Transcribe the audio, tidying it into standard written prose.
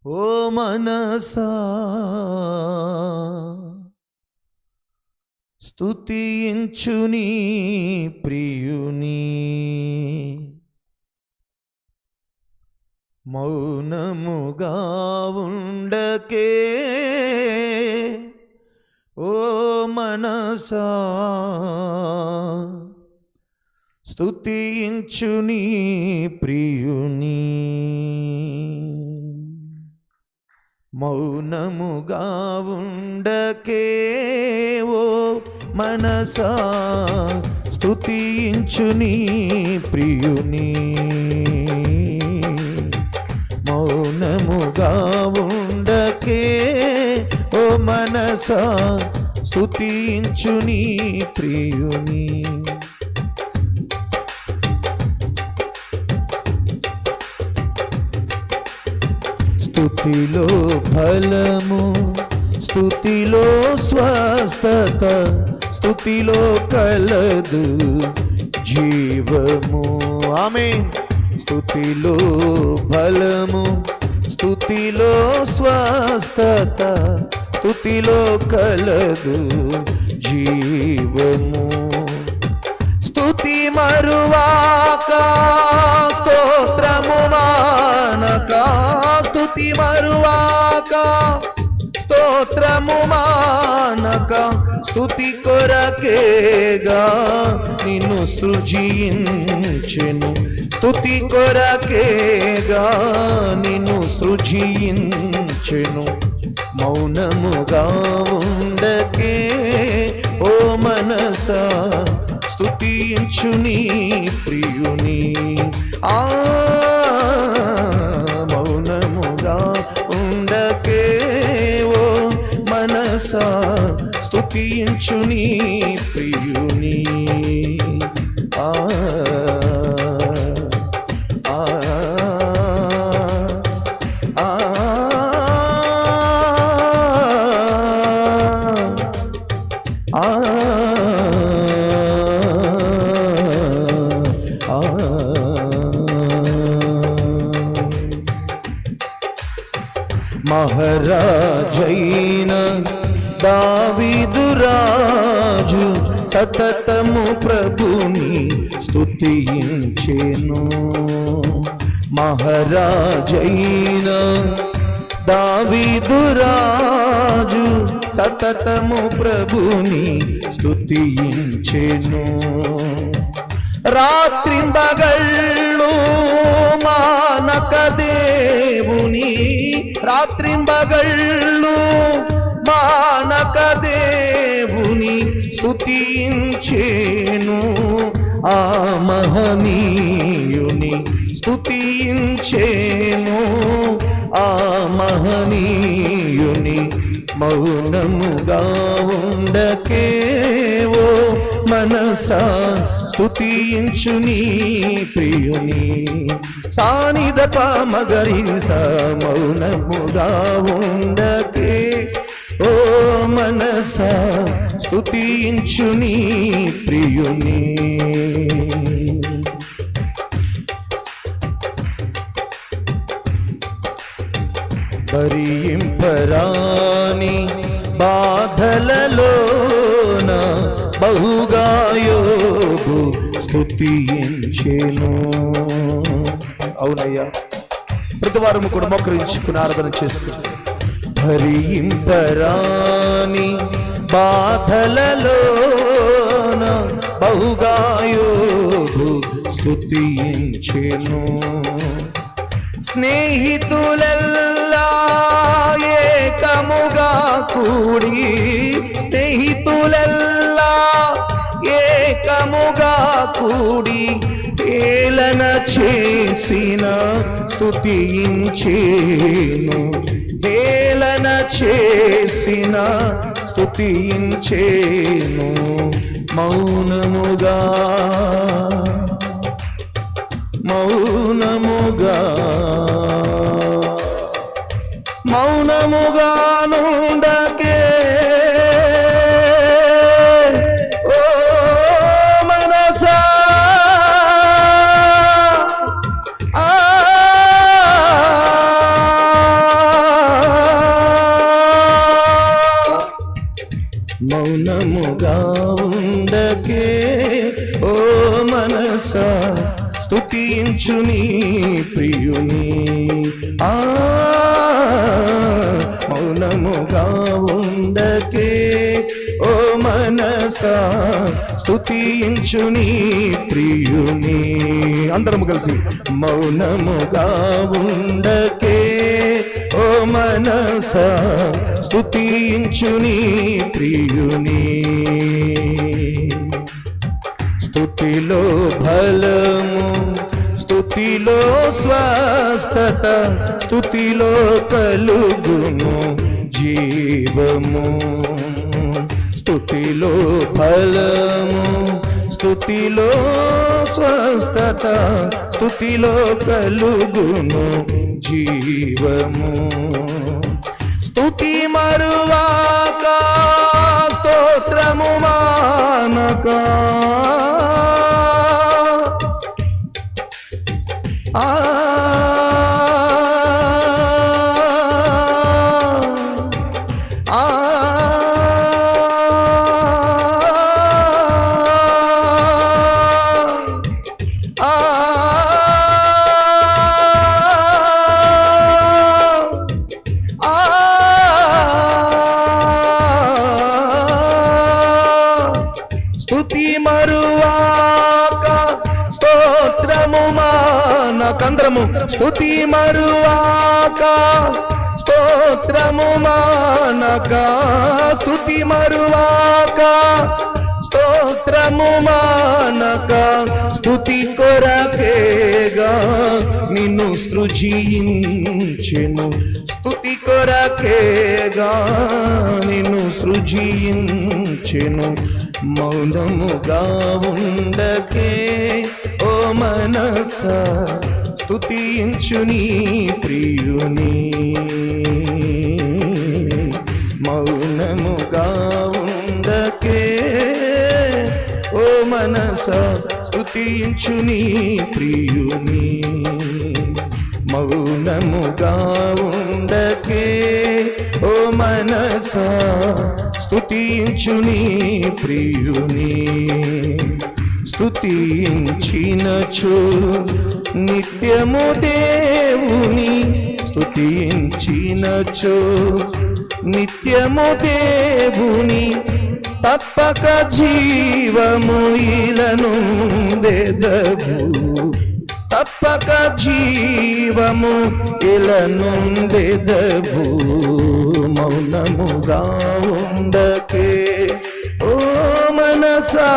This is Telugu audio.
ఓ మనసా స్తుతించు నీ ప్రియుని. మౌనముగా ఉండకే ఓ మనసా స్తుతించు నీ ప్రియుని. మౌనముగా ఉండకే ఓ మనసా స్తుతించు నీ ప్రియుని. మౌనముగా ఉండకే ఓ మనసా స్తుతించు నీ ప్రియుని. స్తుతిలో ఫలము, స్తుతిలో స్వస్థత, స్తుతిలో కలదు జీవము. ఆమేన్. స్తుతిలో ఫలము, స్తుతిలో స్వస్థత, స్తుతిలో కలదు జీవము. స్తుతి మరువాక స్తోత్రము మానక, స్తుతి మరువాక స్తోత్రము మానక, స్తుతి కొరకేగా నిన్ను సృజించెను. స్తుతి కొరకేగా నిన్ను సృజించెను. మౌనముగా ఉండకే ఓ మనసా స్తుతించు నీ ప్రియుని. మౌనముగా ఉండకే ఓ మనసా స్తుతించు నీ ప్రియుని. మహారాజైన దావీదు రాజు సతతము ప్రభుని స్తుతించెను. మహారాజైన దావీదు రాజు సతతము ప్రభుని స్తుతించెను. రాత్రింబగళ్ళు మానక దేవుని, రాత్రింబగళ్ళు మానక దేవుని స్తుతించెను. ఆ మహనీయుని స్తుతించెను. ఆ మహనీయుని. మౌనముగా ఉండకే ఓ మనసా స్తుతించు నీ ప్రియుని. సానిద పమగరి స. మౌనముగా ఉండకే ఓ మనసా స్తుతించు నీ ప్రియుని. భరింపరాని బాధలలోన బహుగా యోబు స్తుతించెను. అవునయ్యా, ప్రతి వారము కూడా మోకరించుకుని ఆరాధన చేస్తుంది. భరింపరాని బాధలలోన బహుగా యోబు స్తుతించెను. స్నేహితులెల్లా ఏకముగా కూడి, స్నేహితులెల్లా ఏకముగా కూడి ఏలన చేసిన స్తుతించెను. ఏలన చేసిన స్తుతించెను. మౌనముగా మౌనముగా మౌనముగా నుండకే ఓ మనసా. మనసా స్తుతించు నీ ప్రియుని. మౌనముగా ఉండకే ఓ మనసా స్తుతించు నీ ప్రియుని. అందరము కలిసి మౌనముగా ఉండకే ఓ మనసా స్తుతించు నీ ప్రియుని. స్తుతిలో బలము, స్తుతిలో స్వస్థత, స్తుతిలో కలుగును జీవము. స్తుతిలో బలము, స్తుతిలో స్వస్థత, స్తుతిలో కలుగును జీవము. స్తుతి మరువాక స్తోత్రము మానక స్తుతి మరువాక స్తోత్రము మానకంద్రము. స్తుతి మరువాక స్తోత్రము మానక, స్తుతి మరువాక స్తోత్రము మానక, స్తుతి కొరకేగా నిన్ను సృజించెను. స్తుతి కొరకేగా నిన్ను సృజించెను. మౌనముగా ఉండకే ఓ మనసా స్తుతించు నీ ప్రియుని. మౌనముగా ఉండకే ఓ మనసా స్తుతించు నీ ప్రియుని. మౌనముగా ఉండకే ఓ మనసా స్తుతించు నీ ప్రియుని. స్తుతించినచో నిత్యము దేవుని, స్తుతించినచో నిత్యము దేవుని, తప్పక జీవము ఇలనుందెదవు. తప్పక జీవము ఇలనుందెదవు. మౌనముగా ఉండకే ఓ మనసా